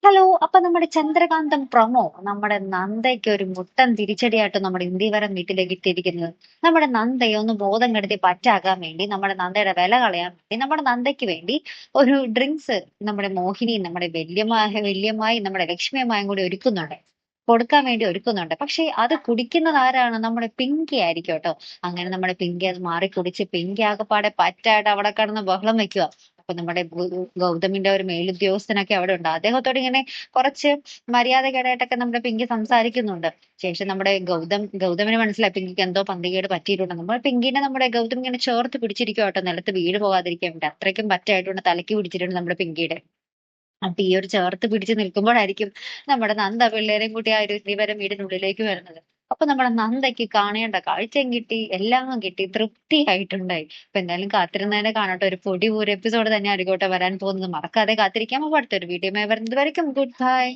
Hello. അപ്പൊ നമ്മുടെ ചന്ദ്രകാന്തം promo നമ്മുടെ നന്ദയ്ക്ക് ഒരു മുട്ടൻ തിരിച്ചടിയായിട്ട് നമ്മുടെ ഇന്ത്യവരം വീട്ടിലേക്ക് എത്തിയിരിക്കുന്നത്. നമ്മുടെ നന്ദയെ ഒന്ന് ബോധം കെടുത്തി പറ്റാകാൻ വേണ്ടി, നമ്മുടെ നന്ദയുടെ വില കളയാൻ വേണ്ടി, നമ്മുടെ നന്ദയ്ക്ക് വേണ്ടി ഒരു ഡ്രിങ്ക്സ് നമ്മുടെ മോഹിനിയും നമ്മുടെ വല്യമ്മായി നമ്മുടെ ലക്ഷ്മിയമ്മായും കൂടി ഒരുക്കുന്നുണ്ട്. കൊടുക്കാൻ വേണ്ടി ഒരുക്കുന്നുണ്ട്. പക്ഷെ അത് കുടിക്കുന്നത് ആരാണ്? നമ്മുടെ പിങ്കി ആയിരിക്കും കേട്ടോ. അങ്ങനെ നമ്മുടെ പിങ്കി അത് മാറി കുടിച്ച് പിങ്കി ആകെപ്പാടെ പറ്റായിട്ട് അവിടെ കിടന്ന് ബഹളം വെക്കുക. അപ്പൊ നമ്മുടെ ഗൗതമിന്റെ ഒരു മേലുദ്യോഗസ്ഥനൊക്കെ അവിടെ ഉണ്ട്. അദ്ദേഹത്തോട് ഇങ്ങനെ കുറച്ച് മര്യാദകേടായിട്ടൊക്കെ നമ്മുടെ പിങ്കി സംസാരിക്കുന്നുണ്ട്. ശേഷം നമ്മുടെ ഗൗതമിന് മനസ്സിലായി പിങ്കിക്ക് എന്തോ പന്തികേട് പറ്റിയിട്ടുണ്ട്. നമ്മൾ പിങ്കിനെ നമ്മുടെ ഗൗതം ഇങ്ങനെ ചേർത്ത് പിടിച്ചിരിക്കുക കേട്ടോ, നിലത്ത് വീട് പോകാതിരിക്കാൻ വേണ്ടി. അത്രയ്ക്കും പറ്റായിട്ടുണ്ട്, തലയ്ക്ക് പിടിച്ചിട്ടുണ്ട് നമ്മുടെ പിങ്കിയുടെ. അപ്പൊ ഈ ഒരു ചേർത്ത് പിടിച്ച് നിൽക്കുമ്പോഴായിരിക്കും നമ്മുടെ നന്ദ പിള്ളേരെയും കൂട്ടി ആ ഒരു വിവരം വീടിനുള്ളിലേക്ക് വരുന്നത്. അപ്പൊ നമ്മുടെ നന്ദയ്ക്ക് കാണേണ്ട കാഴ്ചയും കിട്ടി, എല്ലാം കിട്ടി, തൃപ്തിയായിട്ടുണ്ടായി. അപ്പൊ എന്തായാലും കാത്തിരുന്നതിനെ കാണട്ടെ. ഒരു പൊടി ഒരു എപ്പിസോഡ് തന്നെ ആയിരിക്കട്ടെ വരാൻ പോകുന്നത്. മറക്കാതെ കാത്തിരിക്കാം. അപ്പൊ അടുത്തൊരു വീഡിയോയുമായി വരുന്നത് വരയ്ക്കും ഗുഡ് ബൈ.